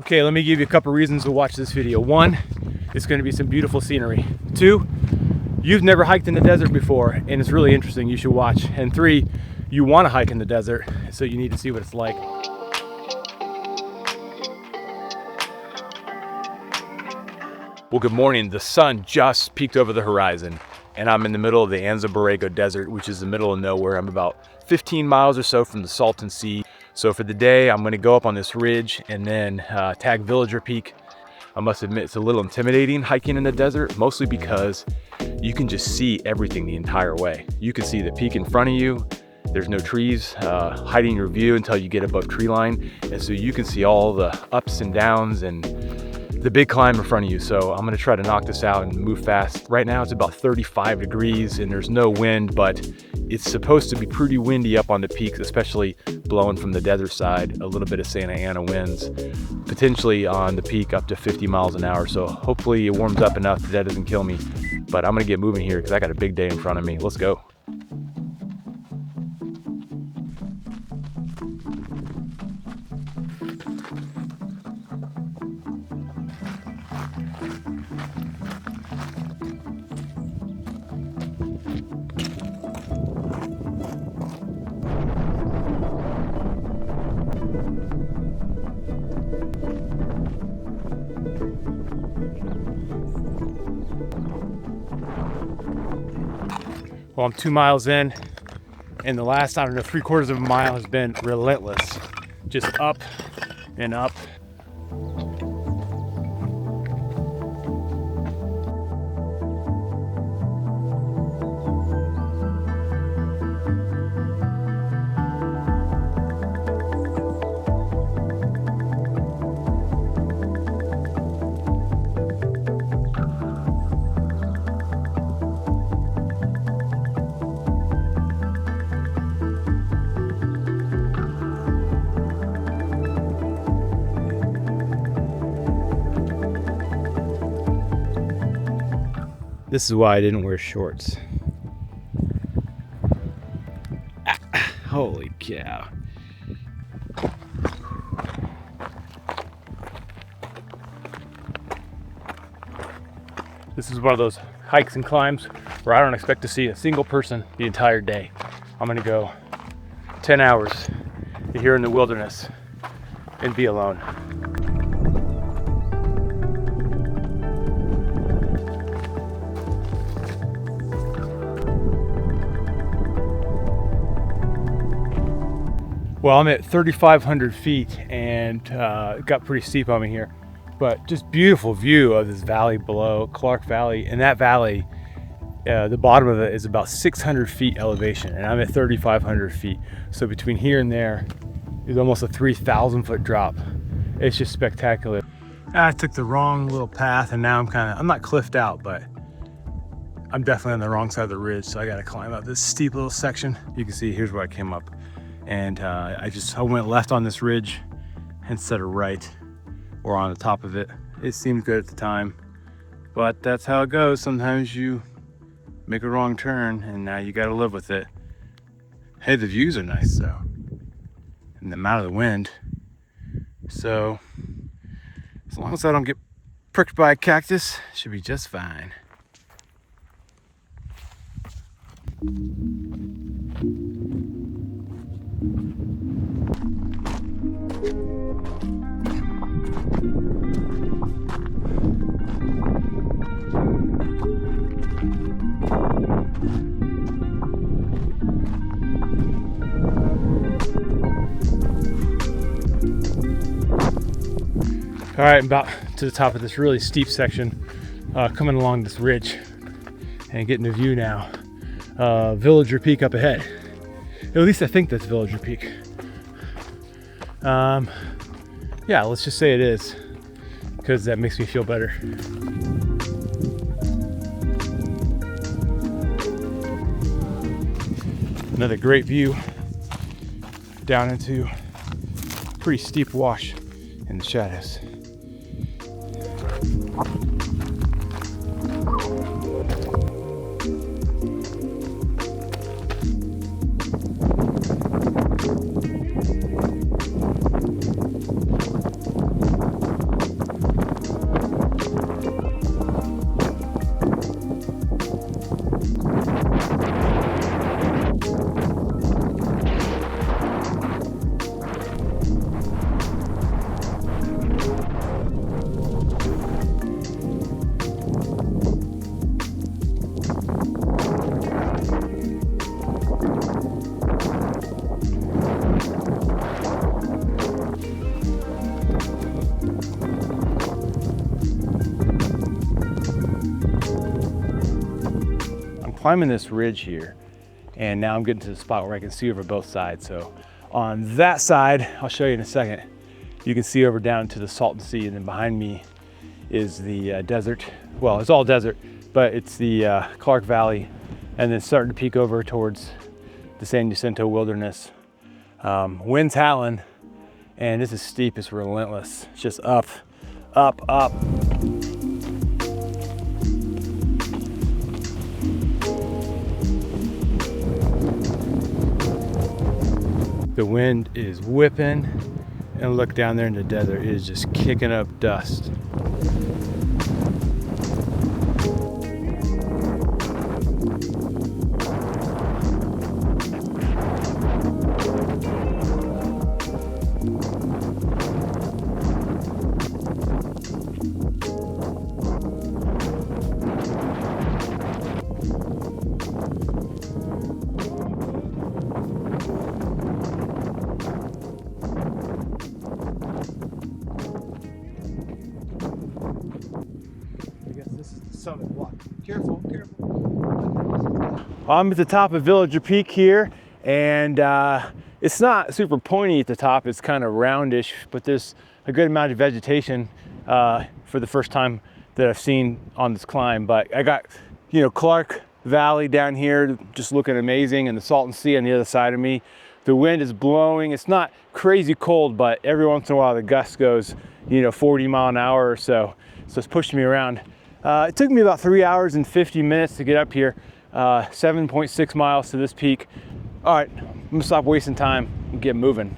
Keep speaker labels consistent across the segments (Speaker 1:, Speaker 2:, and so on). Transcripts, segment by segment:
Speaker 1: Okay, let me give you a couple reasons to watch this video. One, it's going to be some beautiful scenery. Two, you've never hiked in the desert before and it's really interesting, you should watch. And three, you want to hike in the desert, so you need to see what it's like. Well, good morning. The sun just peeked over the horizon and I'm in the middle of the Anza-Borrego Desert, which is the middle of nowhere. I'm about 15 miles or so from the Salton Sea. So for the day, I'm gonna go up on this ridge and then tag Villager Peak. I must admit, it's a little intimidating hiking in the desert, mostly because you can just see everything the entire way. You can see the peak in front of you. There's no trees hiding your view until you get above tree line. And so you can see all the ups and downs and the big climb in front of you. So I'm gonna try to knock this out and move fast. Right now it's about 35 degrees and there's no wind, but it's supposed to be pretty windy up on the peaks, especially blowing from the desert side. A little bit of Santa Ana winds, potentially on the peak up to 50 miles an hour. So hopefully it warms up enough that doesn't kill me. But I'm gonna get moving here because I got a big day in front of me. Let's go. Well, I'm 2 miles in, and the last, I don't know, 3/4 of a mile has been relentless. Just up and up. This is why I didn't wear shorts. Holy cow. This is one of those hikes and climbs where I don't expect to see a single person the entire day. I'm gonna go 10 hours here in the wilderness and be alone. Well, I'm at 3,500 feet and it got pretty steep on me here, but just beautiful view of this valley below, Clark Valley. And that valley, the bottom of it is about 600 feet elevation and I'm at 3,500 feet. So between here and there is almost a 3,000 foot drop. It's just spectacular. I took the wrong little path and now I'm not cliffed out, but I'm definitely on the wrong side of the ridge. So I gotta climb up this steep little section. You can see, here's where I came up. And I went left on this ridge instead of right or on the top of it. It seemed good at the time, but that's how it goes. Sometimes you make a wrong turn and now you got to live with it. Hey, the views are nice though, and I'm out of the wind. So as long as I don't get pricked by a cactus, it should be just fine. All right, I'm about to the top of this really steep section, coming along this ridge and getting a view now. Villager Peak up ahead. At least I think that's Villager Peak. Yeah, let's just say it is, because that makes me feel better. Another great view down into a pretty steep wash in the shadows. climbing this ridge here, and now I'm getting to the spot where I can see over both sides. So on that side, I'll show you in a second, you can see over down to the Salton Sea, and then behind me is the desert. Well, it's all desert, but it's the Clark Valley, and then starting to peek over towards the San Jacinto Wilderness. Wind's howling, and this is steep, it's relentless. It's just up, up, up. The wind is whipping, and look down there in the desert, it is just kicking up dust. Summit block. Careful, careful. I'm at the top of Villager Peak here, and it's not super pointy at the top. It's kind of roundish, but there's a good amount of vegetation for the first time that I've seen on this climb. But I got, you know, Clark Valley down here just looking amazing, and the Salton Sea on the other side of me. The wind is blowing. It's not crazy cold, but every once in a while the gust goes, you know, 40 mile an hour or so. So it's pushing me around. It took me about 3 hours and 50 minutes to get up here, 7.6 miles to this peak. All right, I'm gonna stop wasting time and get moving.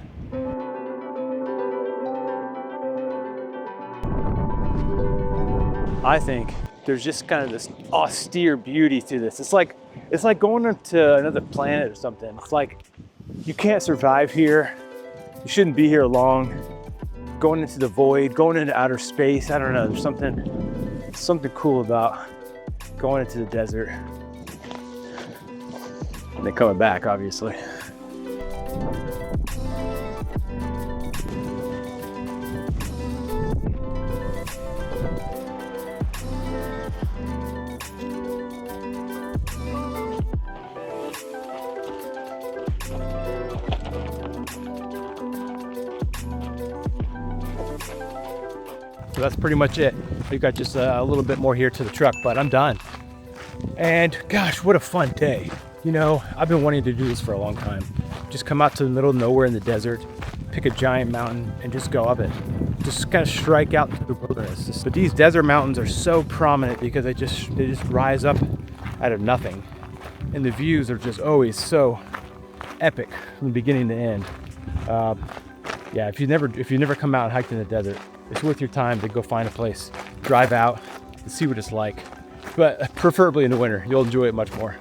Speaker 1: I think there's just kind of this austere beauty to this. It's like going into another planet or something. It's like you can't survive here. You shouldn't be here long. Going into the void, going into outer space. I don't know, there's something cool about going into the desert and then coming back, obviously. So that's pretty much it. We've got just a little bit more here to the truck, but I'm done. And gosh, what a fun day. You know, I've been wanting to do this for a long time. Just come out to the middle of nowhere in the desert, pick a giant mountain and just go up it. Just kind of strike out into the wilderness. But these desert mountains are so prominent because they just rise up out of nothing. And the views are just always so epic from beginning to end. Yeah, if you've never come out and hiked in the desert, it's worth your time to go find a place, drive out, and see what it's like. But preferably in the winter, you'll enjoy it much more.